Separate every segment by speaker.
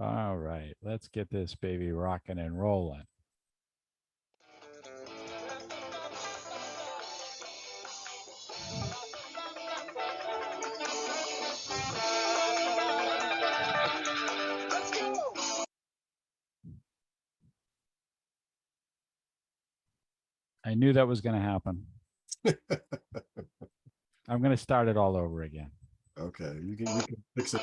Speaker 1: All right, let's get this baby rocking and rolling. I knew that was going to happen. I'm going to start it all over again.
Speaker 2: Okay, you can fix it.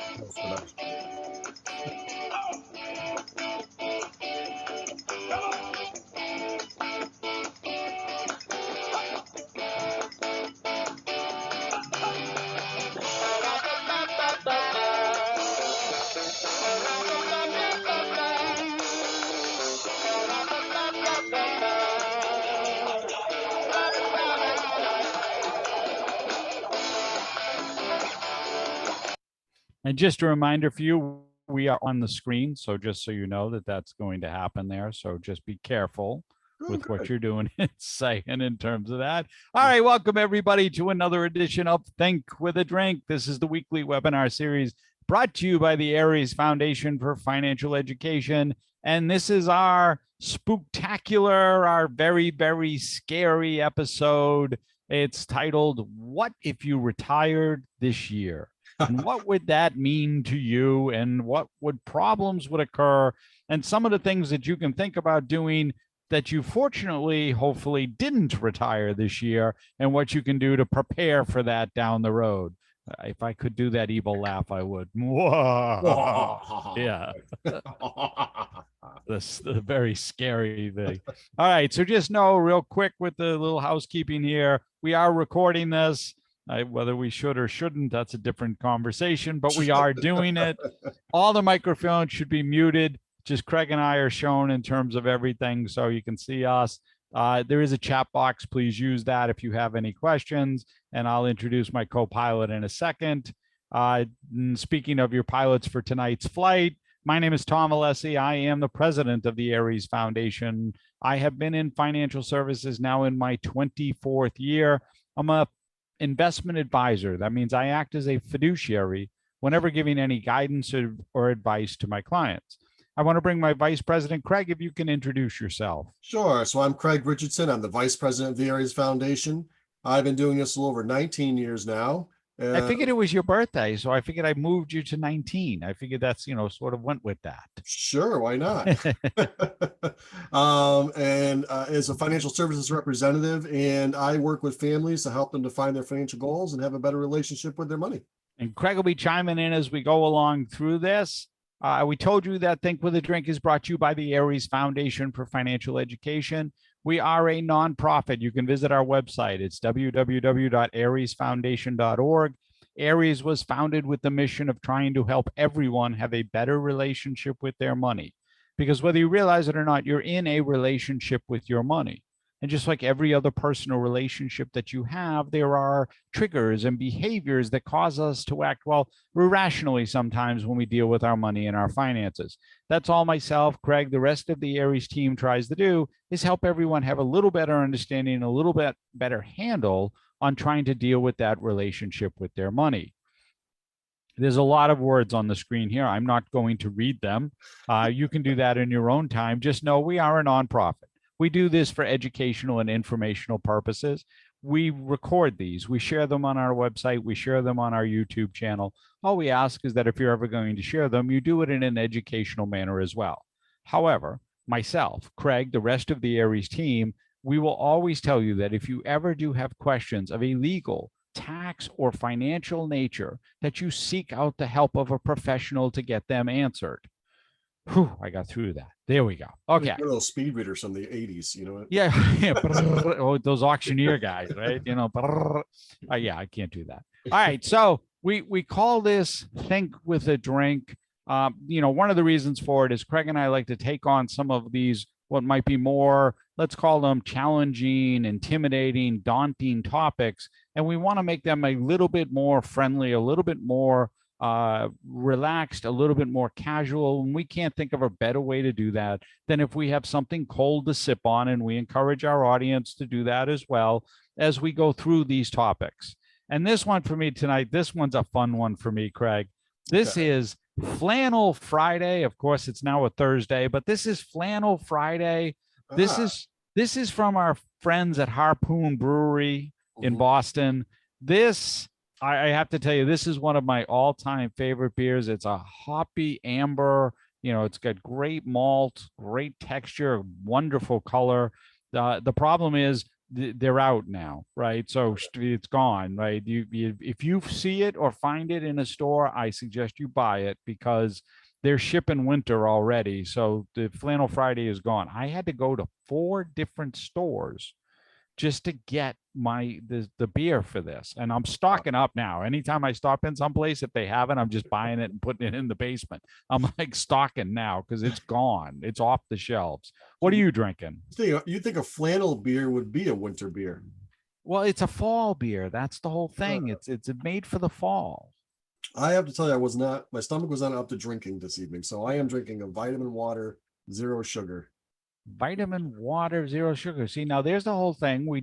Speaker 1: And just a reminder for you, we are on the screen. So just so you know that that's going to happen there. So just be careful with what you're doing and saying in terms of that. All right. Welcome, everybody, to another edition of Think with a Drink. This is the weekly webinar series brought to you by the Aries Foundation for Financial Education. And this is our spooktacular, our very, very scary episode. It's titled, What If You Retired This Year? And what would that mean to you? And what would problems would occur? And some of the things that you can think about doing that you fortunately, hopefully didn't retire this year, and what you can do to prepare for that down the road. If I could do that evil laugh, I would. Yeah. That's the very scary thing. All right. So just know real quick with the little housekeeping here, we are recording this. Whether we should or shouldn't, that's a different conversation, but we are doing it. All the microphones should be muted. Just Craig and I are shown in terms of everything, so you can see us. There is a chat box. Please use that if you have any questions, and I'll introduce my co-pilot in a second. Speaking of your pilots for tonight's flight, my name is Tom Alessi. I am the president of the Aries Foundation. I have been in financial services now in my 24th year. I'm a investment advisor. That means I act as a fiduciary whenever giving any guidance or advice to my clients. I want to bring my vice president, Craig, if you can introduce yourself.
Speaker 2: Sure. So I'm Craig Richardson. I'm the vice president of the Aries Foundation. I've been doing this a little over 19 years now.
Speaker 1: I figured it was your birthday, so I figured I moved you to 19. I figured that's, sort of went with that.
Speaker 2: Sure, why not? As a financial services representative, and I work with families to help them define their financial goals and have a better relationship with their money.
Speaker 1: And Craig will be chiming in as we go along through this. We told you that Think with a Drink is brought to you by the Aries Foundation for Financial Education. We are a nonprofit. You can visit our website. It's www.ariesfoundation.org. Aries was founded with the mission of trying to help everyone have a better relationship with their money. Because whether you realize it or not, you're in a relationship with your money. And just like every other personal relationship that you have, there are triggers and behaviors that cause us to act, irrationally sometimes when we deal with our money and our finances. That's all myself, Craig, the rest of the Aries team tries to do is help everyone have a little better understanding, a little bit better handle on trying to deal with that relationship with their money. There's a lot of words on the screen here. I'm not going to read them. You can do that in your own time. Just know we are a nonprofit. We do this for educational and informational purposes. We record these. We share them on our website. We share them on our YouTube channel. All we ask is that if you're ever going to share them, you do it in an educational manner as well. However, myself, Craig, the rest of the Aries team, we will always tell you that if you ever do have questions of a legal, tax, or financial nature, that you seek out the help of a professional to get them answered. Whew, I got through that. There we go. Okay.
Speaker 2: Little speed readers from the 80s,
Speaker 1: Yeah. Oh, those auctioneer guys, right? Yeah, I can't do that. All right. So we call this Think with a Drink. One of the reasons for it is Craig and I like to take on some of these, what might be more, let's call them challenging, intimidating, daunting topics. And we want to make them a little bit more friendly, a little bit more relaxed, a little bit more casual. And we can't think of a better way to do that than if we have something cold to sip on, and we encourage our audience to do that as well as we go through these topics. And this one for me tonight, this one's a fun one for me, Craig. This is Flannel Friday. Of course, it's now a Thursday, but this is Flannel Friday. This
Speaker 2: Ah,
Speaker 1: is this is from our friends at Harpoon Brewery in
Speaker 2: mhm.
Speaker 1: Boston. This I have to tell you, this is one of my all-time favorite beers. It's a hoppy amber. It's got great malt, great texture, wonderful color. The problem is they're out now, right? So it's gone, right? If you see it or find it in a store, I suggest you buy it because they're shipping winter already. So the Flannel Friday is gone. I had to go to 4 different stores just to get the beer for this, and I'm
Speaker 2: Wow.
Speaker 1: stocking up now. Anytime I stop in someplace, if they haven't, I'm just buying it and putting it in the basement. I'm like stocking now because it's gone. It's off the shelves.
Speaker 2: So
Speaker 1: What are you drinking?
Speaker 2: you think a flannel beer would be a winter beer?
Speaker 1: Well, it's a fall beer. That's the whole
Speaker 2: Uh,
Speaker 1: thing. It's made for the fall.
Speaker 2: I have to tell you, my stomach was not up to drinking this evening. So I am drinking a vitamin water, zero sugar.
Speaker 1: Vitamin water, zero sugar. See, now there's the whole thing. We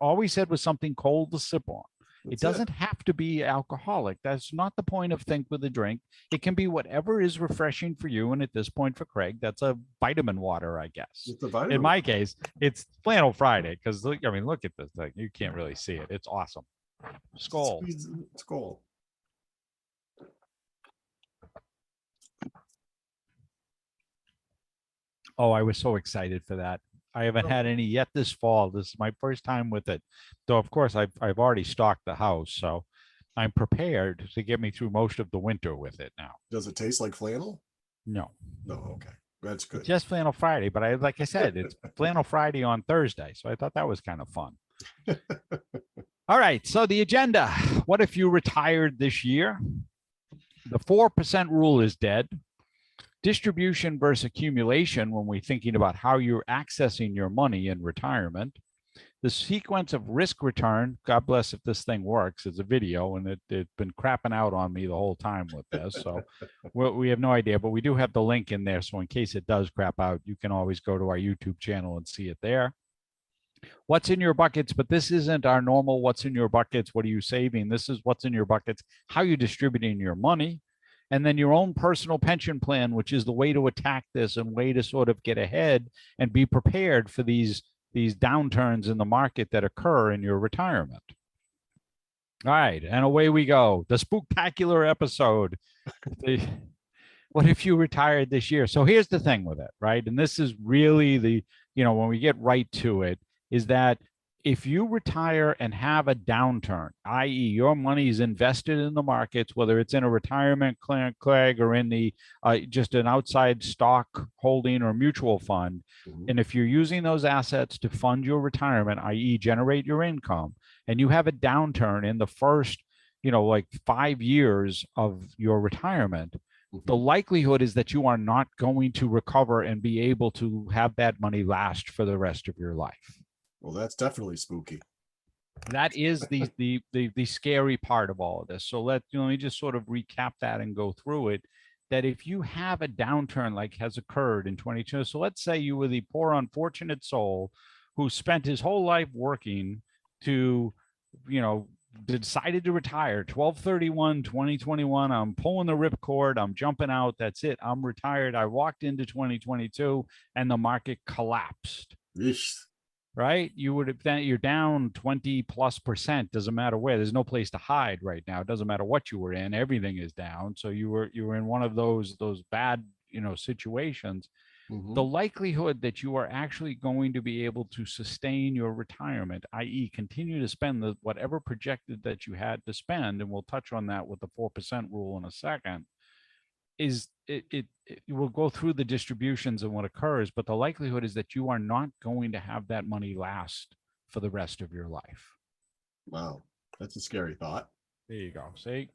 Speaker 1: all we said was something cold to sip on. It
Speaker 2: That's it.
Speaker 1: doesn't have to be alcoholic. That's not the point of think with a drink. It can be whatever is refreshing for you. And at this point for Craig, that's a vitamin water, I guess.
Speaker 2: It's the
Speaker 1: In
Speaker 2: vitamin
Speaker 1: my
Speaker 2: water.
Speaker 1: case, it's Flannel Friday because look at this thing. You can't really see it. It's awesome. Skull.
Speaker 2: It's cool.
Speaker 1: Oh, I was so excited for that. I haven't had any yet this fall. This is my first time with it. Though of course I've already stocked the house, so I'm prepared to get me through most of the winter with it now.
Speaker 2: Does it taste like flannel?
Speaker 1: No,
Speaker 2: No. Okay. That's
Speaker 1: it's
Speaker 2: good.
Speaker 1: just Flannel Friday, but like I said, it's Flannel Friday on Thursday, so I thought that was kind of fun. All right, so the agenda. What if you retired this year? The 4% rule is dead. Distribution versus accumulation when we're thinking about how you're accessing your money in retirement. The sequence of risk return, God bless if this thing works, it's a video and it's been crapping out on me the whole time with this. So we have no idea, but we do have the link in there. So in case it does crap out, you can always go to our YouTube channel and see it there. What's in your buckets, but this isn't our normal what's in your buckets, what are you saving? This is what's in your buckets, how you distributing your money, and then your own personal pension plan, which is the way to attack this and way to sort of get ahead and be prepared for these downturns in the market that occur in your retirement. All right, and away we go. The spooktacular episode. What if you retired this year? So here's the thing with it, right? And this is really when we get right to it, is that if you retire and have a downturn, i.e., your money is invested in the markets, whether it's in a retirement plan, Craig, or in the just an outside stock holding or mutual fund, and if you're using those assets to fund your retirement, i.e., generate your income, and you have a downturn in the first, like 5 years of your retirement, the likelihood is that you are not going to recover and be able to have that money last for the rest of your life.
Speaker 2: Well, that's definitely spooky.
Speaker 1: That is the scary part of all of this. So let me just sort of recap that and go through it. That if you have a downturn like has occurred in 22, so let's say you were the poor unfortunate soul who spent his whole life working to, decided to retire 12/31/2021. I'm pulling the ripcord, I'm jumping out, that's it, I'm retired. I walked into 2022 and the market collapsed.
Speaker 2: Yeesh.
Speaker 1: Right, you're down 20+%. Doesn't matter where, there's no place to hide right now. It doesn't matter what you were in, everything is down. So you were in one of those bad situations. The likelihood that you are actually going to be able to sustain your retirement, i.e., continue to spend whatever projected that you had to spend, and we'll touch on that with the 4% rule in a second, is it will go through the distributions and what occurs, but the likelihood is that you are not going to have that money last for the rest of your life.
Speaker 2: Wow, that's a scary thought.
Speaker 1: There you go. See?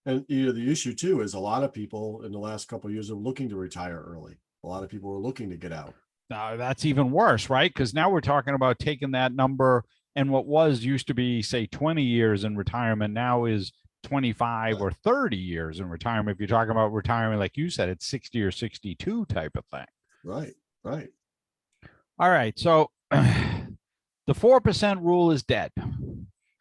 Speaker 2: And the issue too is a lot of people in the last couple of years are looking to retire early. A lot of people are looking to get out.
Speaker 1: Now that's even worse, right? Because now we're talking about taking that number, and what used to be, say, 20 years in retirement now is 25 or 30 years in retirement. If you're talking about retirement, like you said, it's 60 or 62 type of thing.
Speaker 2: Right.
Speaker 1: All right. So the 4% rule is dead.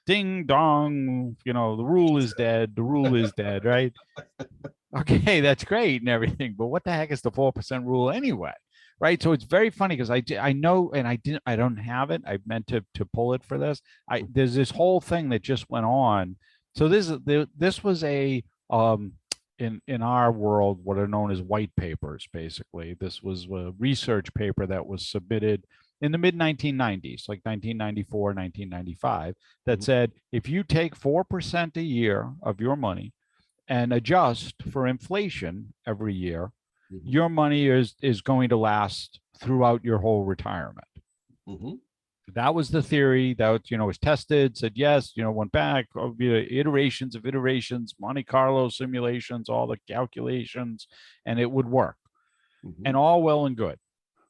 Speaker 1: Ding dong. The rule is dead. The rule is dead, right? Okay, that's great and everything, but what the heck is the 4% rule anyway? Right. So it's very funny because I know, and I don't have it. I meant to pull it for this. There's this whole thing that just went on. So this was a in our world what are known as white papers. Basically, this was a research paper that was submitted in the mid 1990s, like 1994, 1995, that
Speaker 2: Mhm,
Speaker 1: said if you take 4% a year of your money and adjust for inflation every year,
Speaker 2: mhm,
Speaker 1: your money is going to last throughout your whole retirement.
Speaker 2: mhm,
Speaker 1: That was the theory that was tested, said yes, went back, iterations of iterations, Monte Carlo simulations, all the calculations, and it would work. And
Speaker 2: mhm,
Speaker 1: all well and good.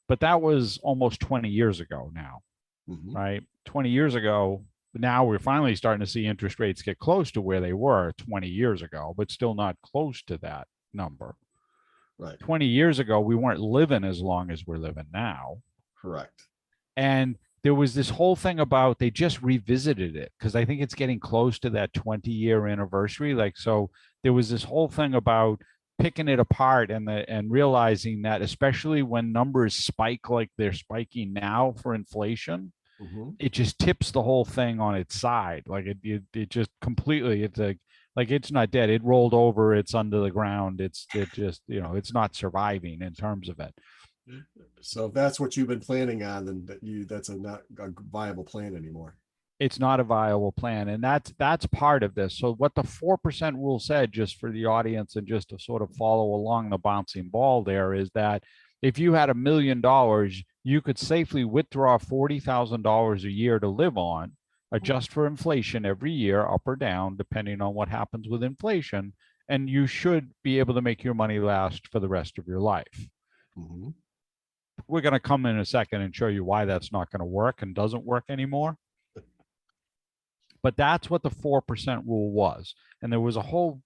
Speaker 1: But that was almost 20 years ago now,
Speaker 2: mhm.
Speaker 1: right? 20 years ago, now we're finally starting to see interest rates get close to where they were 20 years ago, but still not close to that number.
Speaker 2: Right.
Speaker 1: 20 years ago, we weren't living as long as we're living now.
Speaker 2: Correct.
Speaker 1: And there was this whole thing about they just revisited it because I think it's getting close to that 20-year anniversary. Like, so there was this whole thing about picking it apart and realizing that especially when numbers spike like they're spiking now for inflation,
Speaker 2: Mhm.
Speaker 1: it just tips the whole thing on its side. Like it just completely, it's like it's not dead. It rolled over. It's under the ground. It just, it's not surviving in terms of it.
Speaker 2: So if that's what you've been planning on, then that's not a viable plan anymore.
Speaker 1: It's not a viable plan. And that's part of this. So what the 4% rule said, just for the audience and just to sort of follow along the bouncing ball there, is that if you had $1 million, you could safely withdraw $40,000 a year to live on, adjust for inflation every year, up or down, depending on what happens with inflation. And you should be able to make your money last for the rest of your life.
Speaker 2: Mhm.
Speaker 1: We're going to come in a second and show you why that's not going to work and doesn't work anymore. But that's what the 4% rule was. And there was a whole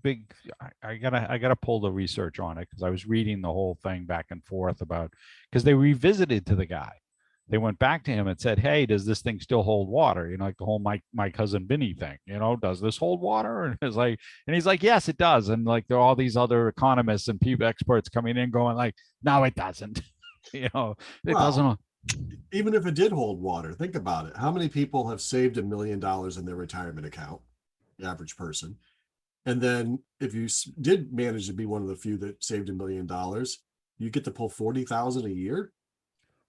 Speaker 1: big, I gotta pull the research on it because I was reading the whole thing back and forth about, because they revisited to the guy. They went back to him and said, hey, does this thing still hold water? Like the whole my cousin Vinny thing, does this hold water? And it's like, and he's like, yes, it does. And like there are all these other economists and people experts coming in going like, no, it doesn't. It
Speaker 2: Well,
Speaker 1: doesn't.
Speaker 2: even if it did hold water, think about it. How many people have saved $1 million in their retirement account? The average person. And then if you did manage to be one of the few that saved $1 million, you get to pull 40,000 a year.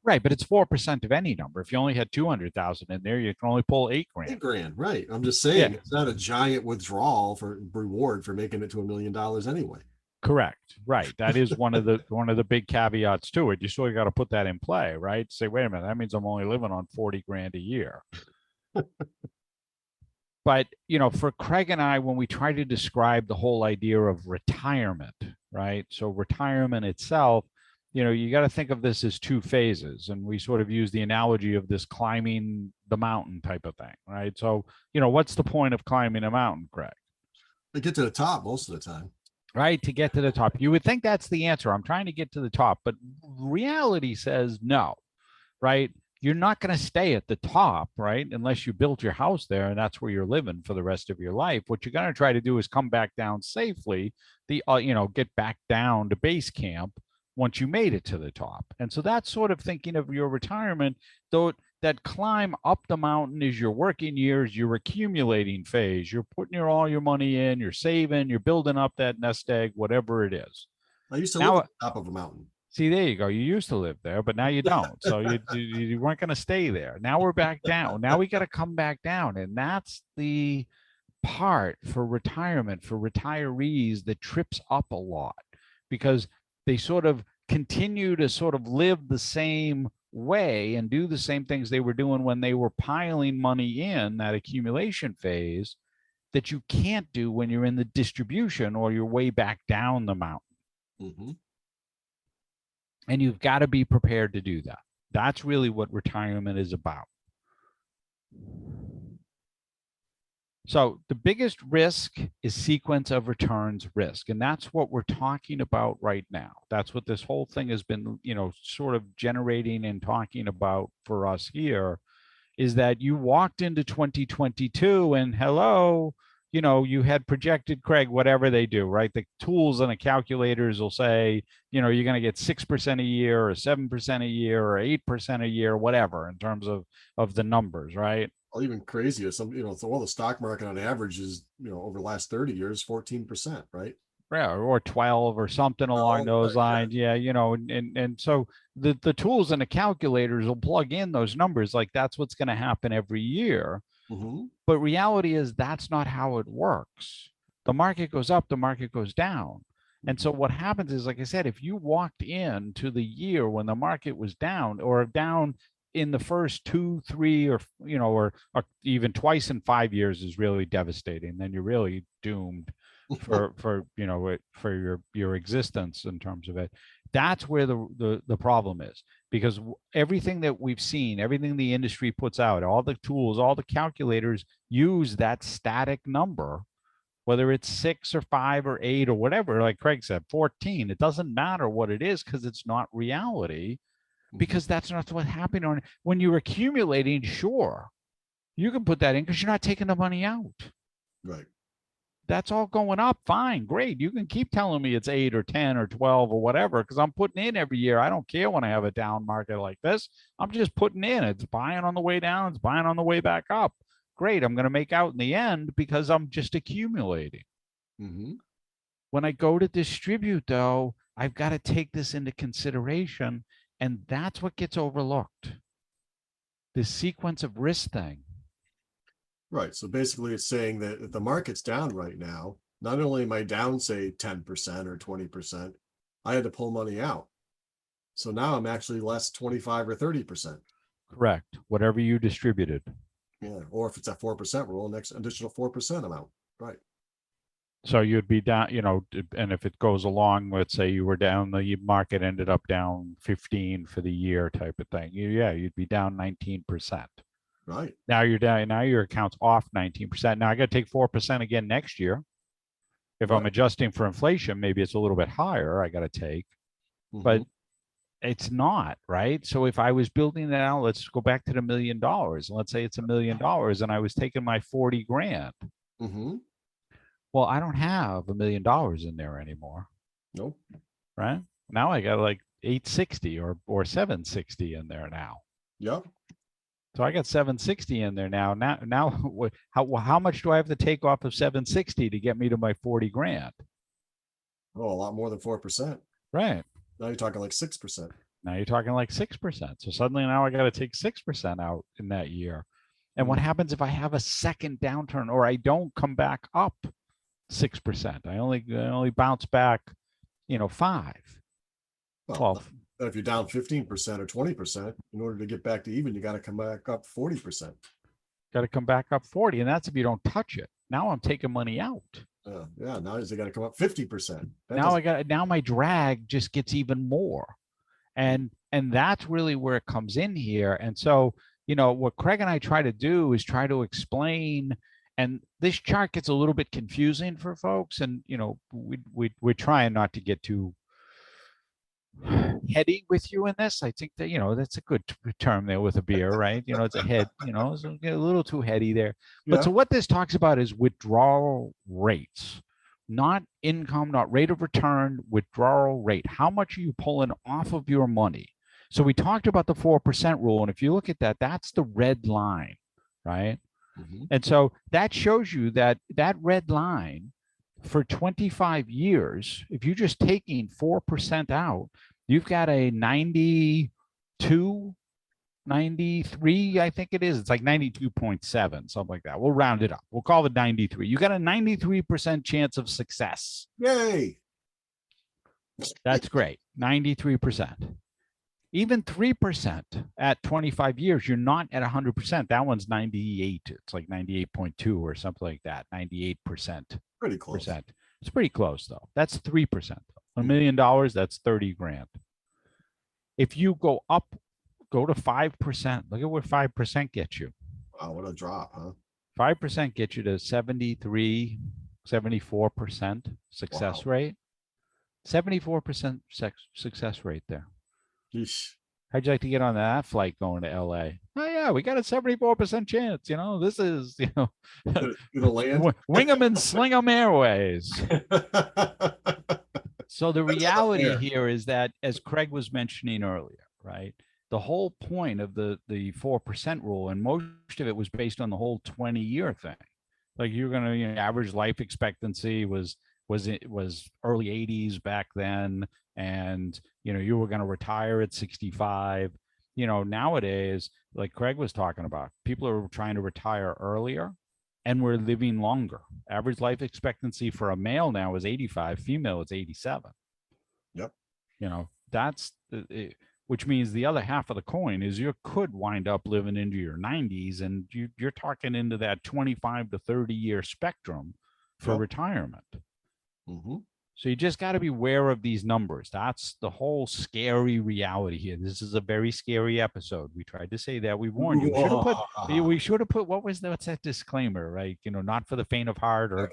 Speaker 1: Right, but it's 4% of any number. If you only had 200,000 in there, you can only pull 8 grand.
Speaker 2: 8 grand, right? I'm just
Speaker 1: Yeah,
Speaker 2: saying it's not a giant withdrawal for reward for making it to $1 million anyway.
Speaker 1: correct. Right. That is one of the big caveats to it. You still got to put that in play, right? Say, wait a minute, that means I'm only living on 40 grand a year. But for Craig and I, when we try to describe the whole idea of retirement, right? So retirement itself, you got to think of this as two phases. And we sort of use the analogy of this climbing the mountain type of thing, right? So, what's the point of climbing a mountain, Craig?
Speaker 2: They get to the top most of the time.
Speaker 1: Right, to get to the top. You would think that's the answer. I'm trying to get to the top, but reality says no, right? You're not going to stay at the top, right? Unless you built your house there and that's where you're living for the rest of your life. What you're going to try to do is come back down safely, get back down to base camp once you made it to the top. And so that's sort of thinking of your retirement, though that climb up the mountain is your working years, your accumulating phase. You're putting all your money in, you're saving, you're building up that nest egg, whatever it is.
Speaker 2: I used to live
Speaker 1: Now,
Speaker 2: at the top of a mountain.
Speaker 1: see, there you go. You used to live there, but now you don't. So you weren't going to stay there. Now we're back down. Now we got to come back down. And that's the part for retirement, for retirees, that trips up a lot because they sort of continue to sort of live the same way and do the same things they were doing when they were piling money in that accumulation phase that you can't do when you're in the distribution or you're way back down the mountain.
Speaker 2: Mm-hmm.
Speaker 1: And you've got to be prepared to do that. That's really what retirement is about. So the biggest risk is sequence of returns risk. And that's what we're talking about right now. That's what this whole thing has been, sort of generating and talking about for us here, is that you walked into 2022 and hello, you had projected, Craig, whatever they do, right? The tools and the calculators will say, you're going to get 6% a year or 7% a year or 8% a year, whatever, in terms of the numbers, right?
Speaker 2: Well, even crazier. So all the stock market on average is, over the last 30 years, 14%, right?
Speaker 1: Yeah, or 12 or something along
Speaker 2: Oh,
Speaker 1: those
Speaker 2: right, yeah.
Speaker 1: lines. Yeah, and so the tools and the calculators will plug in those numbers like that's what's going to happen every year.
Speaker 2: Mm-hmm.
Speaker 1: But reality is that's not how it works. The market goes up, the market goes down. And so what happens is, like I said, if you walked into the year when the market was down or down in the first 2, 3, or even twice in 5 years is really devastating, then you're really doomed for your existence in terms of it. That's where the problem is, because everything that we've seen, everything the industry puts out, all the tools, all the calculators use that static number, whether it's 6 or 5 or 8 or whatever, like Craig said, 14. It doesn't matter what it is because it's not reality, because that's not what's happening. On when you're accumulating, sure, you can put that in because you're not taking the money out.
Speaker 2: Right.
Speaker 1: That's all going up. Fine, great. You can keep telling me it's 8 or 10 or 12 or whatever, because I'm putting in every year. I don't care when I have a down market like this. I'm just putting in. It's buying on the way down, it's buying on the way back up. Great. I'm going to make out in the end because I'm just accumulating.
Speaker 2: Mm-hmm.
Speaker 1: When I go to distribute, though, I've got to take this into consideration. And that's what gets overlooked. This sequence of risk thing.
Speaker 2: Right. So basically it's saying that if the market's down right now, not only am I down, say, 10% or 20%, I had to pull money out. So now I'm actually less 25 or 30%.
Speaker 1: Correct. Whatever you distributed.
Speaker 2: Yeah. Or if it's at 4% rule, next additional 4% amount. Right.
Speaker 1: So you'd be down, and if it goes along, let's say you were down, the market ended up down 15 for the year type of thing. You'd be down 19%.
Speaker 2: Right.
Speaker 1: Now you're down, now your account's off 19%. Now I got to take 4% again next year. If I'm
Speaker 2: Right.
Speaker 1: adjusting for inflation, maybe it's a little bit higher I got to take, but it's not, right? So if I was building that out, let's go back to the $1 million. Let's say it's $1 million and I was taking my 40 grand.
Speaker 2: Mm-hmm.
Speaker 1: Well, I don't have $1 million in there anymore.
Speaker 2: Nope.
Speaker 1: Right? Now I got like 860 or 760 in there now.
Speaker 2: Yep.
Speaker 1: So I got 760 in there now. Now how much do I have to take off of 760 to get me to my 40 grand?
Speaker 2: Oh, a lot more than 4%.
Speaker 1: Right.
Speaker 2: Now you're talking like 6%.
Speaker 1: Now you're talking like 6%. So suddenly now I got to take 6% out in that year. And what happens if I have a second downturn or I don't come back up 6%? I only bounce back, 5.
Speaker 2: Well, if you're down 15% or 20%, in order to get back to even, you got to come back up 40%.
Speaker 1: Got to come back up 40. And that's if you don't touch it. Now I'm taking money out.
Speaker 2: Yeah. Now they got to come up 50%.
Speaker 1: Now my drag just gets even more. And that's really where it comes in here. And so, what Craig and I try to do is try to explain, and this chart gets a little bit confusing for folks. And, we're trying not to get too heady with you in this. I think that, that's a good term there with a beer, right? It's a head, so get a little too heady there. But so what this talks about is withdrawal rates, not income, not rate of return, withdrawal rate. How much are you pulling off of your money? So we talked about the 4% rule. And if you look at that, that's the red line, right? And so that shows you that red line for 25 years, if you're just taking 4% out, you've got a 92, 93, I think it is. It's like 92.7, something like that. We'll round it up. We'll call it 93. You got a 93% chance of success.
Speaker 2: Yay.
Speaker 1: That's great. 93%. Even 3% at 25 years, you're not at 100%. That one's 98. It's like 98.2 or something like that. 98%.
Speaker 2: Pretty close.
Speaker 1: It's pretty close though. That's 3%. $1 million, that's 30 grand. If you go to 5%, look at where 5% gets you.
Speaker 2: Wow, what a drop, huh?
Speaker 1: 5% gets you to 73, 74% success rate. 74% success rate there.
Speaker 2: Yeesh.
Speaker 1: How'd you like to get on that flight going to LA? Oh yeah, we got a 74% chance. This is,
Speaker 2: The land.
Speaker 1: wing 'em and sling 'em airways. So the
Speaker 2: That's not
Speaker 1: reality
Speaker 2: fair.
Speaker 1: here is that, as Craig was mentioning earlier, right? The whole point of the 4% rule, and most of it was based on the whole 20-year thing. Like you're gonna, average life expectancy was early 80s back then, and you were gonna retire at 65. Nowadays, like Craig was talking about, people are trying to retire earlier, and we're living longer. Average life expectancy for a male now is 85, female is 87.
Speaker 2: Yep.
Speaker 1: That's which means the other half of the coin is you could wind up living into your 90s, and you're talking into that 25 to 30-year spectrum for retirement.
Speaker 2: Mm-hmm.
Speaker 1: So you just got to be aware of these numbers. That's the whole scary reality here. This is a very scary episode. We tried to say that. We warned you. We should have put what's that disclaimer, right? Not for the faint of heart, or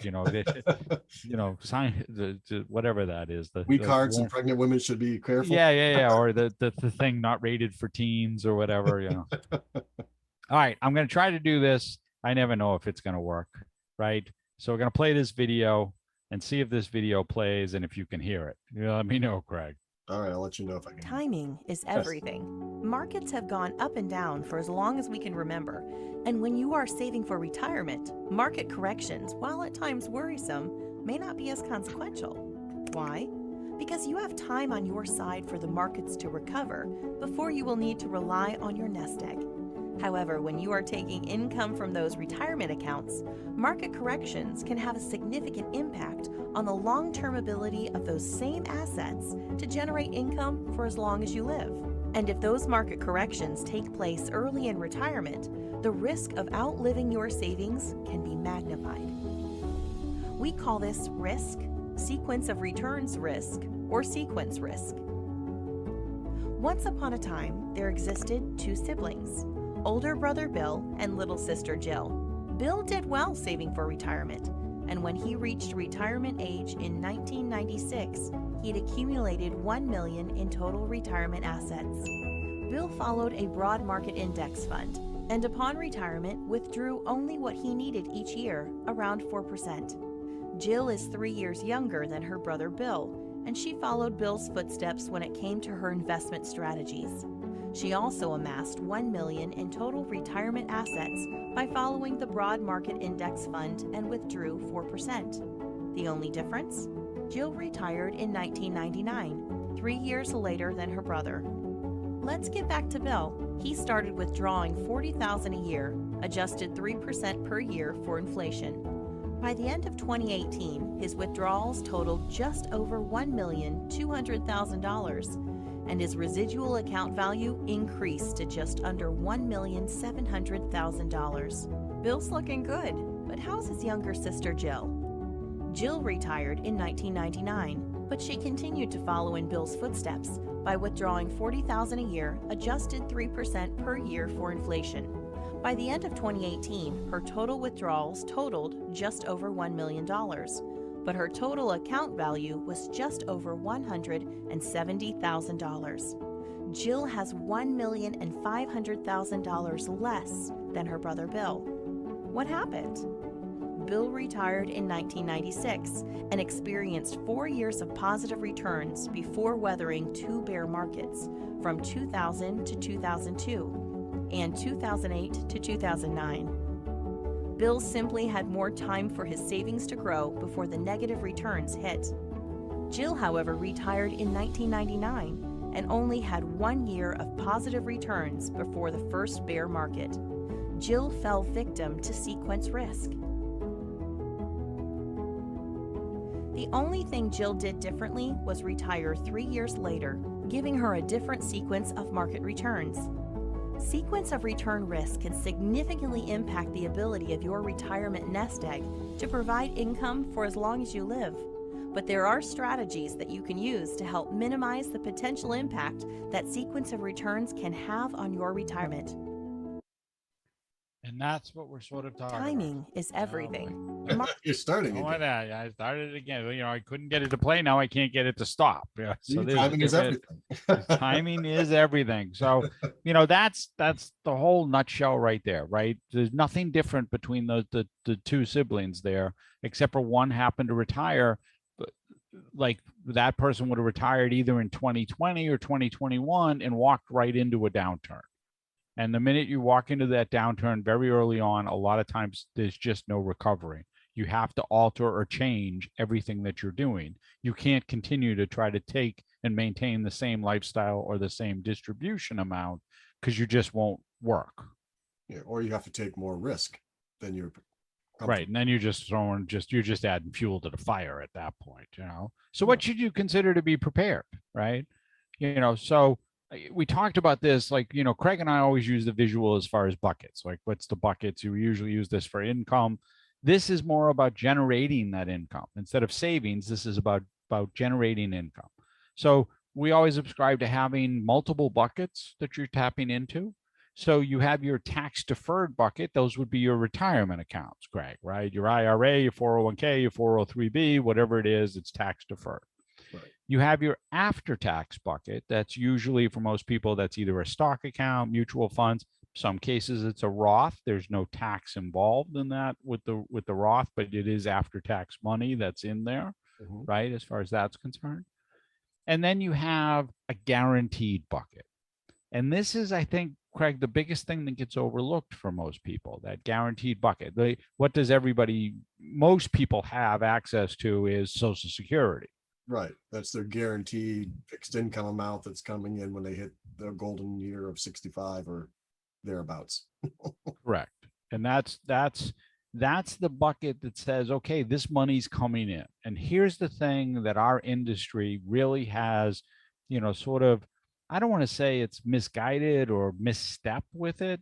Speaker 1: sign whatever that is.
Speaker 2: Weak hearts and pregnant women should be careful.
Speaker 1: Yeah. Or the thing not rated for teens or whatever. All right, I'm going to try to do this. I never know if it's going to work, right? So we're going to play this video and see if this video plays and if you can hear it. Let me know, Craig.
Speaker 2: All right, I'll let you know if I can.
Speaker 3: Timing is everything. Markets have gone up and down for as long as we can remember. And when you are saving for retirement, market corrections, while at times worrisome, may not be as consequential. Why? Because you have time on your side for the markets to recover before you will need to rely on your nest egg. However, when you are taking income from those retirement accounts, market corrections can have a significant impact on the long-term ability of those same assets to generate income for as long as you live. And if those market corrections take place early in retirement, the risk of outliving your savings can be magnified. We call this risk, sequence of returns risk, or sequence risk. Once upon a time, there existed two siblings, older brother Bill and little sister Jill. Bill did well saving for retirement, and when he reached retirement age in 1996, he'd accumulated $1 million in total retirement assets. Bill followed a broad market index fund, and upon retirement withdrew only what he needed each year, around 4%. Jill is 3 years younger than her brother Bill, and she followed Bill's footsteps when it came to her investment strategies. She also amassed $1 million in total retirement assets by following the broad market index fund and withdrew 4%. The only difference? Jill retired in 1999, 3 years later than her brother. Let's get back to Bill. He started withdrawing $40,000 a year, adjusted 3% per year for inflation. By the end of 2018, his withdrawals totaled just over $1,200,000, and his residual account value increased to just under $1,700,000. Bill's looking good, but how's his younger sister Jill? Jill retired in 1999, but she continued to follow in Bill's footsteps by withdrawing $40,000 a year, adjusted 3% per year for inflation. By the end of 2018, her total withdrawals totaled just over $1 million, but her total account value was just over $170,000. Jill has $1,500,000 less than her brother Bill. What happened? Bill retired in 1996 and experienced 4 years of positive returns before weathering two bear markets from 2000 to 2002 and 2008 to 2009. Bill simply had more time for his savings to grow before the negative returns hit. Jill, however, retired in 1999 and only had 1 year of positive returns before the first bear market. Jill fell victim to sequence risk. The only thing Jill did differently was retire 3 years later, giving her a different sequence of market returns. Sequence of return risk can significantly impact the ability of your retirement nest egg to provide income for as long as you live. But there are strategies that you can use to help minimize the potential impact that sequence of returns can have on your retirement.
Speaker 1: And And that's what we're sort of talking
Speaker 3: Timing
Speaker 1: about.
Speaker 3: is everything.
Speaker 2: You're starting
Speaker 1: Oh,
Speaker 2: again.
Speaker 1: that I started it again. I couldn't get it to play. Now I can't get it to stop. Yeah. So
Speaker 2: See, timing is everything.
Speaker 1: timing is everything. So, that's the whole nutshell right there, right? There's nothing different between the two siblings there, except for one happened to retire. But like that person would have retired either in 2020 or 2021 and walked right into a downturn. And the minute you walk into that downturn very early on, a lot of times there's just no recovery. You have to alter or change everything that you're doing. You can't continue to try to take and maintain the same lifestyle or the same distribution amount because you just won't work.
Speaker 2: Yeah, or you have to take more risk than you're
Speaker 1: Right. And then you're just adding fuel to the fire at that point, So what should you consider to be prepared? Right. So we talked about this, like, Craig and I always use the visual as far as buckets. Like, what's the buckets? You usually use this for income. This is more about generating that income instead of savings. This is about generating income. So we always subscribe to having multiple buckets that you're tapping into. So you have your tax deferred bucket. Those would be your retirement accounts, Greg, right? Your IRA, your 401k, your 403b, whatever it is, it's tax deferred.
Speaker 2: Right.
Speaker 1: You have your after tax bucket. That's usually, for most people, that's either a stock account, mutual funds. Some cases it's a Roth. There's no tax involved in that with the Roth, but it is after tax money that's in there, right? As far as that's concerned. And then you have a guaranteed bucket. And this is, I think, Craig, the biggest thing that gets overlooked for most people, that guaranteed bucket. What does most people have access to is Social Security.
Speaker 2: Right. That's their guaranteed fixed income amount that's coming in when they hit the golden year of 65 or thereabouts.
Speaker 1: Correct. And that's the bucket that says, okay, this money's coming in. And here's the thing that our industry really has, sort of, I don't want to say it's misguided or misstep with it,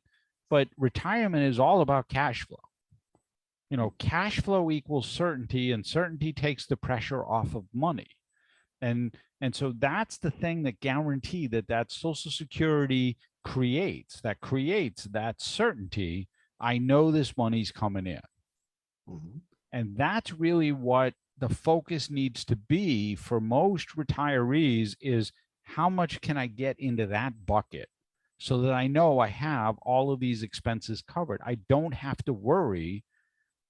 Speaker 1: but retirement is all about cash flow. Cash flow equals certainty, and certainty takes the pressure off of money. And so that's the thing that guarantee that Social Security creates that certainty. I know this money's coming in. And that's really what the focus needs to be for most retirees is, how much can I get into that bucket so that I know I have all of these expenses covered? I don't have to worry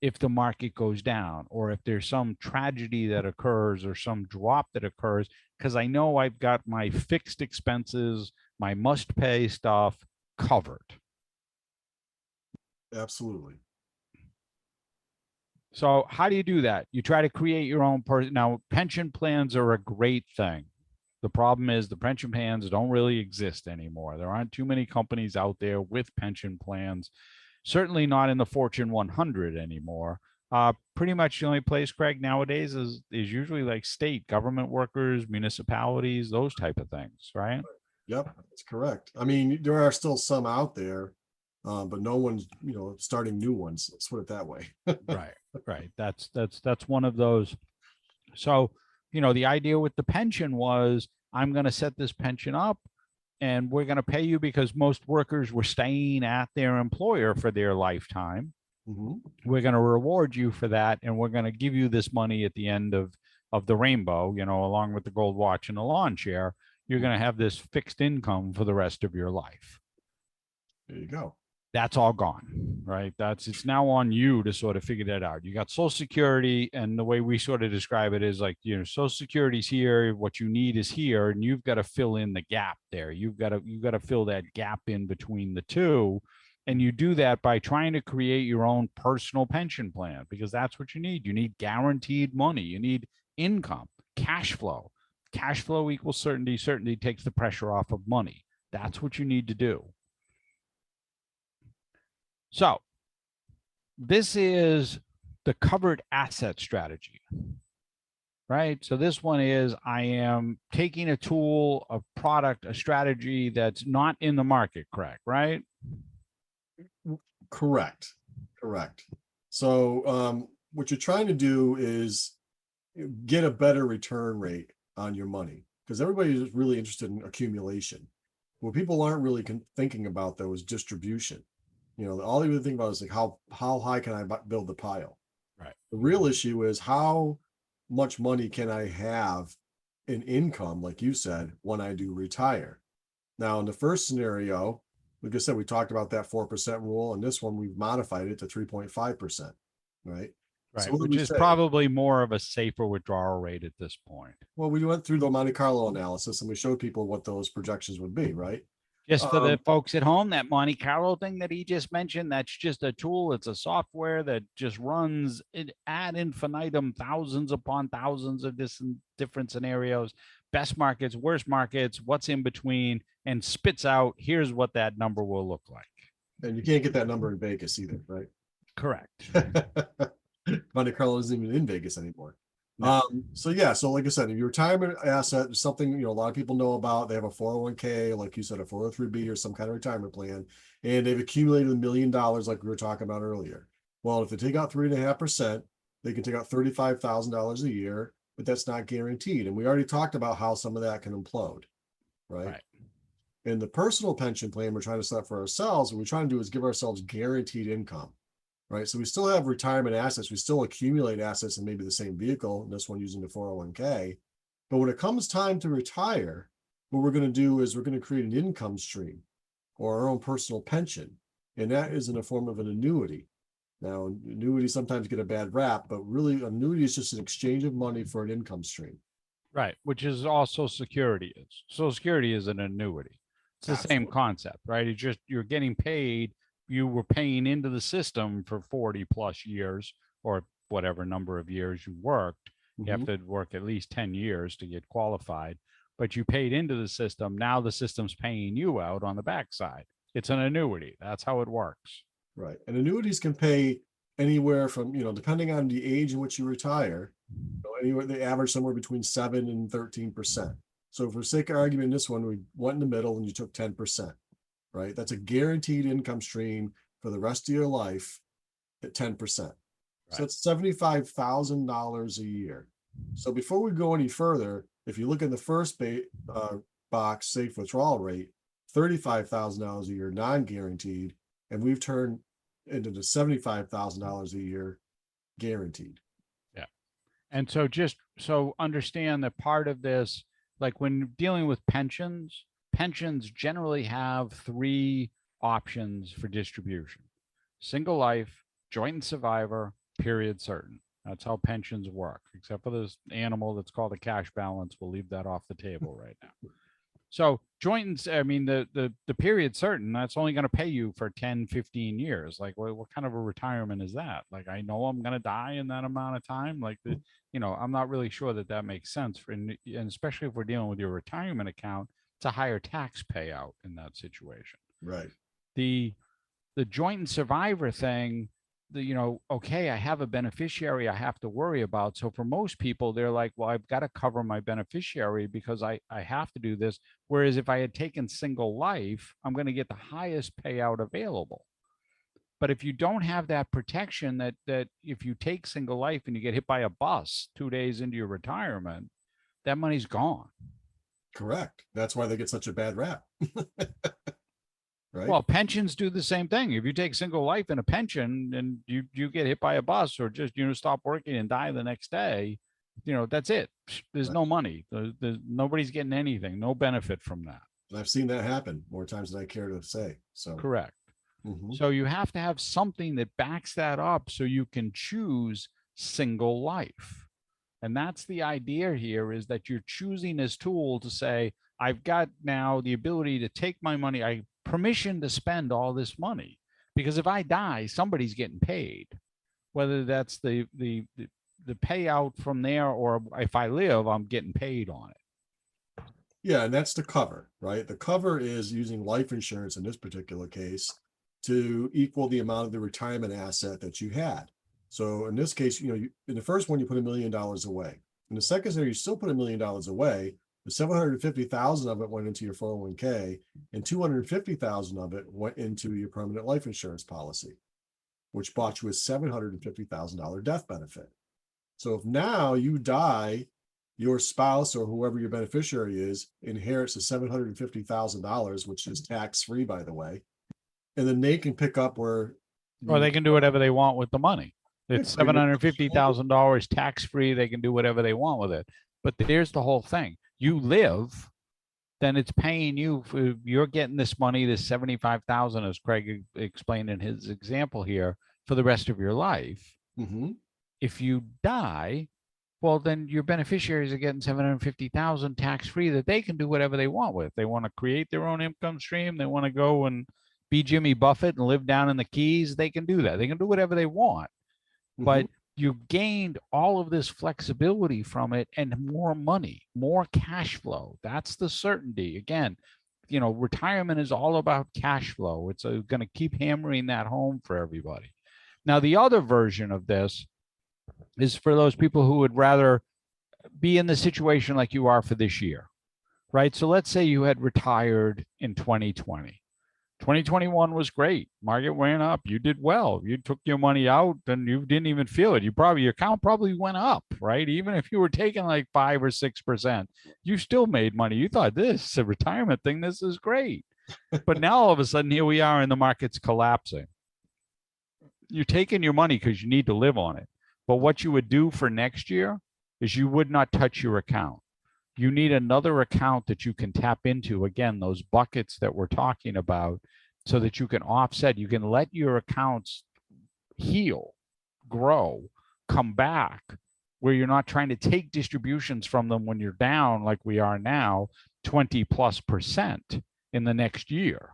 Speaker 1: if the market goes down or if there's some tragedy that occurs or some drop that occurs, because I know I've got my fixed expenses, my must pay stuff covered.
Speaker 2: Absolutely.
Speaker 1: So how do you do that? You try to create your own Now, pension plans are a great thing. The problem is the pension plans don't really exist anymore. There aren't too many companies out there with pension plans, certainly not in the Fortune 100 anymore. Pretty much the only place, Craig, nowadays is usually like state government workers, municipalities, those type of things, right?
Speaker 2: Yep, that's correct. I mean, there are still some out there, but no one's, starting new ones. Let's put it that way.
Speaker 1: Right. That's one of those. So, the idea with the pension was, I'm going to set this pension up and we're going to pay you because most workers were staying at their employer for their lifetime. We're going to reward you for that. And we're going to give you this money at the end of the rainbow, along with the gold watch and the lawn chair. You're going to have this fixed income for the rest of your life.
Speaker 2: There you go.
Speaker 1: That's all gone, right? It's now on you to sort of figure that out. You got Social Security, and the way we sort of describe it is like, Social Security's here, what you need is here, and you've got to fill in the gap there. You've got to fill that gap in between the two. And you do that by trying to create your own personal pension plan, because that's what you need. You need guaranteed money. You need income, cash flow. Cash flow equals certainty. Certainty takes the pressure off of money. That's what you need to do. So this is the covered asset strategy, right? So this one is, I am taking a tool, a product, a strategy that's not in the market, correct, right?
Speaker 2: Correct. So what you're trying to do is get a better return rate on your money, because everybody is really interested in accumulation. What people aren't really thinking about, though, is distribution. All you think about is like how high can I build the pile?
Speaker 1: Right.
Speaker 2: The real issue is how much money can I have in income, like you said, when I do retire. Now, in the first scenario, like I said, we talked about that 4% rule, and this one we've modified it to 3.5%, right? So
Speaker 1: Right.
Speaker 2: what did
Speaker 1: Which
Speaker 2: we
Speaker 1: is
Speaker 2: say?
Speaker 1: probably more of a safer withdrawal rate at this point.
Speaker 2: Well, we went through the Monte Carlo analysis and we showed people what those projections would be, right?
Speaker 1: Just for the
Speaker 2: Um,
Speaker 1: folks at home, that Monte Carlo thing that he just mentioned, that's just a tool. It's a software that just runs it ad infinitum, thousands upon thousands of different scenarios, best markets, worst markets, what's in between, and spits out, here's what that number will look like.
Speaker 2: and you can't get that number in Vegas either, right?
Speaker 1: Correct.
Speaker 2: Monte Carlo isn't even in Vegas anymore.
Speaker 1: No.
Speaker 2: So like I said, if your retirement asset is something a lot of people know about, they have a 401k, like you said, a 403b or some kind of retirement plan, and they've accumulated $1 million like we were talking about earlier. Well, if they take out 3.5%, they can take out $35,000 a year, but that's not guaranteed. And we already talked about how some of that can implode, right? In the personal pension plan we're trying to set up for ourselves, what we're trying to do is give ourselves guaranteed income. Right. So we still have retirement assets. We still accumulate assets in maybe the same vehicle, this one using the 401k. But when it comes time to retire, what we're going to do is we're going to create an income stream or our own personal pension. And that is in the form of an annuity. Now, annuities sometimes get a bad rap, but really, annuity is just an exchange of money for an income stream.
Speaker 1: Right. Which is all Social Security is. Social Security is an annuity. It's the same concept, right? It's just you're getting paid. You were paying into the system for 40 plus years or whatever number of years you worked. You have to work at least 10 years to get qualified, but you paid into the system. Now the system's paying you out on the backside. It's an annuity. That's how it works.
Speaker 2: Right. And annuities can pay anywhere from, depending on the age in which you retire, anywhere they average somewhere between 7 and 13%. So for sake of argument, this one, we went in the middle and you took 10%. Right? That's a guaranteed income stream for the rest of your life at 10%. Right. So that's $75,000 a year. So before we go any further, if you look at the first box, safe withdrawal rate, $35,000 a year non-guaranteed, and we've turned into the $75,000 a year guaranteed.
Speaker 1: Yeah. And so understand that part of this, like when dealing with pensions generally have 3 options for distribution: single life, joint and survivor, period certain. That's how pensions work, except for this animal that's called a cash balance. We'll leave that off the table right now. So the period certain, that's only going to pay you for 10, 15 years. Like what kind of a retirement is that? Like, I know I'm going to die in that amount of time. Like, I'm not really sure that makes sense and especially if we're dealing with your retirement account, it's a higher tax payout in that situation.
Speaker 2: Right.
Speaker 1: The joint and survivor thing, okay, I have a beneficiary I have to worry about. So for most people, they're like, well, I've got to cover my beneficiary because I have to do this. Whereas if I had taken single life, I'm going to get the highest payout available. But if you don't have that protection that if you take single life and you get hit by a bus 2 days into your retirement, that money's gone.
Speaker 2: Correct. That's why they get such a bad rap. Right.
Speaker 1: Well, pensions do the same thing. If you take single life in a pension and you get hit by a bus or just stop working and die the next day, that's it. There's no money. There's nobody's getting anything. No benefit from that.
Speaker 2: And I've seen that happen more times than I care to say. So
Speaker 1: correct. So you have to have something that backs that up so you can choose single life. And that's the idea here, is that you're choosing this tool to say, I've got now the ability to take my money. I permission to spend all this money, because if I die, somebody's getting paid, whether that's the payout from there, or if I live, I'm getting paid on it.
Speaker 2: Yeah. And that's the cover, right? The cover is using life insurance in this particular case to equal the amount of the retirement asset that you had. So in this case, in the first one, you put $1 million away. In the second scenario, you still put $1 million away. The 750,000 of it went into your 401k, and 250,000 of it went into your permanent life insurance policy, which bought you a $750,000 death benefit. So if now you die, your spouse or whoever your beneficiary is inherits the $750,000, which is tax-free, by the way. and then they can pick up where.
Speaker 1: Or they can do whatever they want with the money. It's
Speaker 2: pretty much
Speaker 1: $750,000 tax free. They can do whatever they want with it. But there's the whole thing. You live, then it's paying you for, you're getting this money, this 75,000, as Craig explained in his example here, for the rest of your life.
Speaker 2: Mhm.
Speaker 1: If you die, well, then your beneficiaries are getting 750,000 tax free that they can do whatever they want with. They want to create their own income stream. They want to go and be Jimmy Buffett and live down in the Keys. They can do that. They can do whatever they want. But you gained all of this flexibility from it and more money, more cash flow. That's the certainty. Again, retirement is all about cash flow. It's going to keep hammering that home for everybody. Now, the other version of this is for those people who would rather be in the situation like you are for this year, right? So let's say you had retired in 2020. 2021 was great. Market went up. You did well. You took your money out and you didn't even feel it. Your account probably went up, right? Even if you were taking like 5 or 6%, you still made money. You thought, this a retirement thing, this is great. But now all of a sudden, here we are and the market's collapsing. You're taking your money because you need to live on it. But what you would do for next year is you would not touch your account. You need another account that you can tap into, again, those buckets that we're talking about, so that you can offset. You can let your accounts heal, grow, come back, where you're not trying to take distributions from them when you're down like we are now, 20+% in the next year.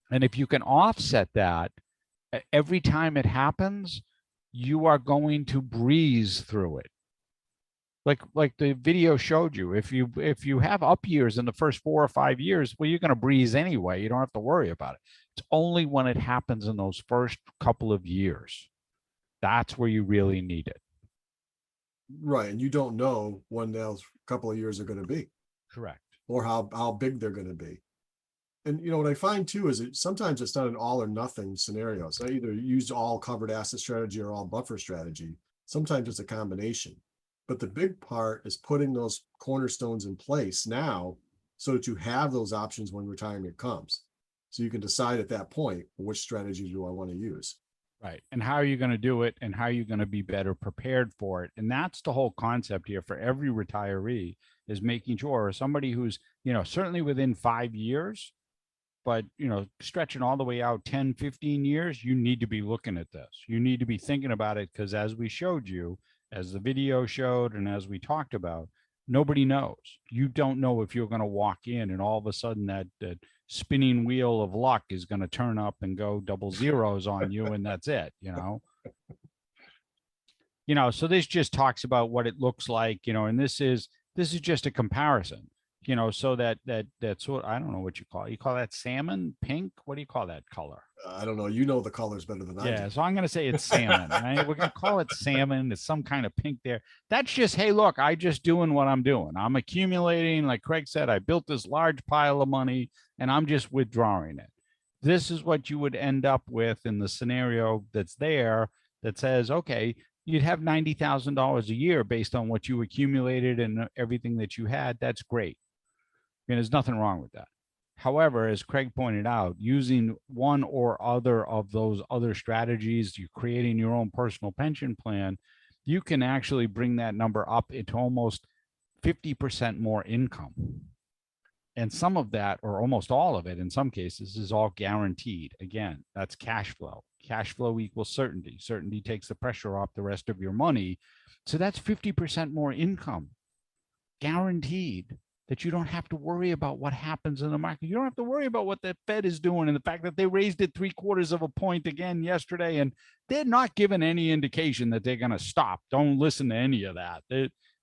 Speaker 1: And if you can offset that, every time it happens, you are going to breeze through it. Like the video showed you, if you have up years in the first 4 or 5 years, well, you're going to breeze anyway. You don't have to worry about it. It's only when it happens in those first couple of years, that's where you really need it.
Speaker 2: Right. And you don't know when those couple of years are going to be.
Speaker 1: Correct.
Speaker 2: Or how big they're going to be. And what I find too is sometimes it's not an all or nothing scenario. So I either use all covered asset strategy or all buffer strategy. Sometimes it's a combination. But the big part is putting those cornerstones in place now so that you have those options when retirement comes. So you can decide at that point, which strategy do I want to use?
Speaker 1: Right. And how are you going to do it, and how are you going to be better prepared for it? And that's the whole concept here for every retiree, is making sure, or somebody who's, certainly within 5 years, but, stretching all the way out 10, 15 years, you need to be looking at this. You need to be thinking about it, because as we showed you, as the video showed, and as we talked about, nobody knows. You don't know if you're going to walk in and all of a sudden that spinning wheel of luck is going to turn up and go double zeros on you, and that's it, So this just talks about what it looks like, and this is just a comparison. So that's what, I don't know what you call it. You call that salmon, pink? What do you call that color?
Speaker 2: I don't know. You know the colors better than I do.
Speaker 1: Yeah, so I'm going to say it's salmon. Right? We're going to call it salmon. It's some kind of pink there. That's just, hey, look, I just doing what I'm doing. I'm accumulating. Like Craig said, I built this large pile of money and I'm just withdrawing it. This is what you would end up with in the scenario that's there that says, okay, you'd have $90,000 a year based on what you accumulated and everything that you had. That's great. And there's nothing wrong with that. However, as Craig pointed out, using one or other of those other strategies, you're creating your own personal pension plan, you can actually bring that number up into almost 50% more income. And some of that, or almost all of it in some cases, is all guaranteed. Again, that's cash flow. Cash flow equals certainty. Certainty takes the pressure off the rest of your money. So that's 50% more income, guaranteed, that you don't have to worry about what happens in the market. You don't have to worry about what the Fed is doing, and the fact that they raised it 3/4 of a point again yesterday, and they're not giving any indication that they're going to stop. Don't listen to any of that.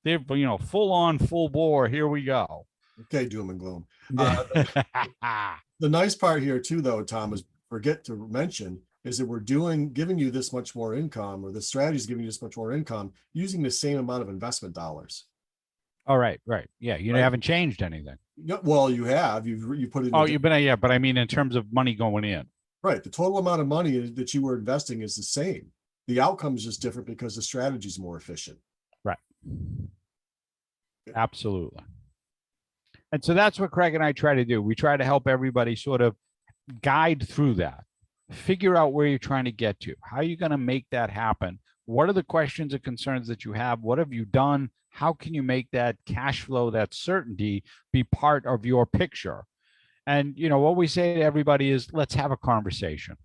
Speaker 1: They're full on, full bore. Here we go.
Speaker 2: Okay, doom and gloom. The nice part here too, though, Tom, is forget to mention is that we're giving you this much more income, or the strategy is giving you this much more income using the same amount of investment dollars.
Speaker 1: All right. Yeah, you haven't changed anything.
Speaker 2: Well, you have. You put it.
Speaker 1: But I mean, in terms of money going in.
Speaker 2: Right. The total amount of money that you were investing is the same. The outcome is just different because the strategy is more efficient.
Speaker 1: Right. Absolutely. And so that's what Craig and I try to do. We try to help everybody sort of guide through that. Figure out where you're trying to get to. How are you going to make that happen? What are the questions and concerns that you have? What have you done? How can you make that cash flow, that certainty, be part of your picture? And, what we say to everybody is, let's have a conversation.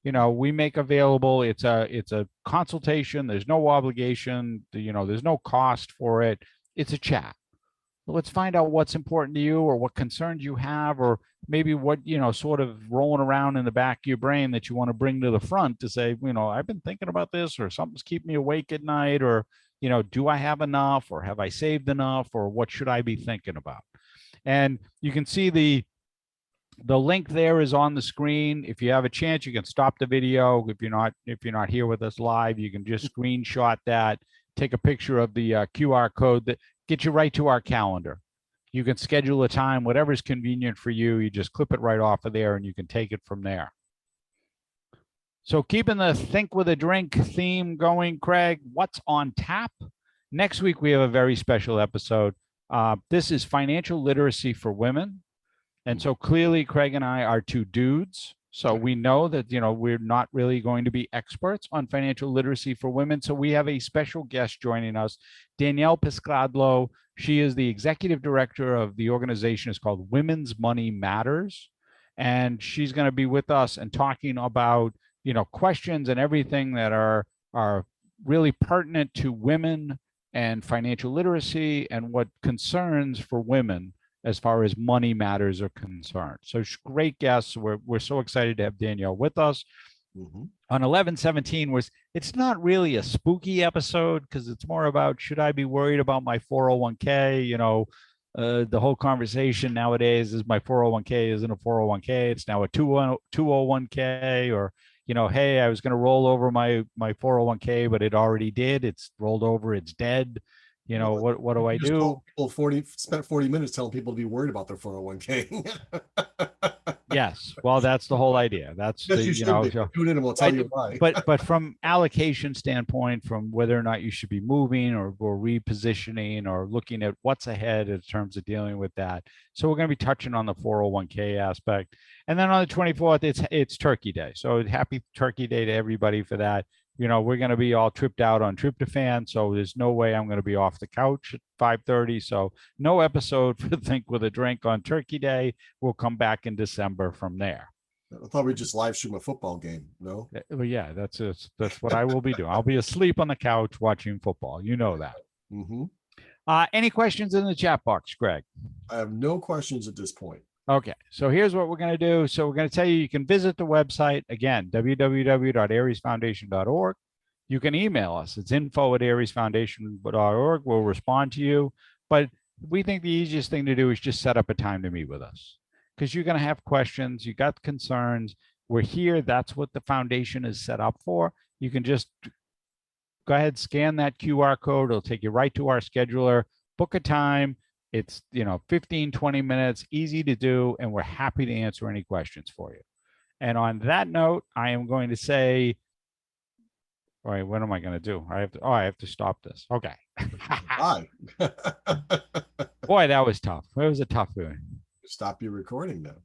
Speaker 1: We make available, it's a consultation. There's no obligation, there's no cost for it. It's a chat. Let's find out what's important to you, or what concerns you have, or maybe what, sort of rolling around in the back of your brain that you want to bring to the front to say, I've been thinking about this, or something's keeping me awake at night, or, do I have enough, or have I saved enough, or what should I be thinking about? And you can see the link there is on the screen. If you have a chance, you can stop the video. If you're not here with us live, you can just screenshot that, take a picture of the QR code that gets you right to our calendar. You can schedule a time, whatever's convenient for you. You just clip it right off of there and you can take it from there. So keeping the Think with a Drink theme going, Craig, what's on tap? Next week, we have a very special episode. This is financial literacy for women. And so clearly, Craig and I are two dudes. So we know that, we're not really going to be experts on financial literacy for women. So we have a special guest joining us, Danielle Piscadlo. She is the executive director of the organization. It's called Women's Money Matters. And she's going to be with us and talking about, questions and everything that are really pertinent to women and financial literacy and what concerns for women as far as money matters are concerned. So great guests. We're so excited to have Danielle with us. Mm-hmm. On 11/17 it's not really a spooky episode because it's more about, should I be worried about my 401k? The whole conversation nowadays is my 401k isn't a 401k. It's now a 201k, or, hey, I was going to roll over my 401k, but it already did. It's rolled over. It's dead. What do I do?
Speaker 2: Spent 40 minutes telling people to be worried about their 401k.
Speaker 1: Yes. Well, that's the whole idea. That's
Speaker 2: yes, tune in and we'll tell you why.
Speaker 1: but from allocation standpoint, from whether or not you should be moving or repositioning or looking at what's ahead in terms of dealing with that. So we're going to be touching on the 401k aspect. And then on the 24th, it's Turkey Day. So happy Turkey Day to everybody for that. We're going to be all tripped out on tryptophan, so there's no way I'm going to be off the couch at 5:30. So no episode for Think with a Drink on Turkey Day. We'll come back in December from there.
Speaker 2: I thought we just live stream a football game. No?
Speaker 1: Well, yeah, that's what I will be doing. I'll be asleep on the couch watching football. You know that.
Speaker 2: Mm-hmm.
Speaker 1: Any questions in the chat box, Greg?
Speaker 2: I have no questions at this point.
Speaker 1: Okay, so here's what we're going to do. So we're going to tell you can visit the website, again, www.ariesfoundation.org. You can email us. It's info@ariesfoundation.org. We'll respond to you. But we think the easiest thing to do is just set up a time to meet with us, because you're going to have questions. You got concerns. We're here. That's what the foundation is set up for. You can just go ahead, scan that QR code. It'll take you right to our scheduler. Book a time. It's 15, 20 minutes, easy to do, and we're happy to answer any questions for you. And on that note, I am going to say, all right, what am I going to do? I have to stop this. Okay.
Speaker 2: Why?
Speaker 1: Boy, that was tough. It was a tough one.
Speaker 2: Stop your recording now.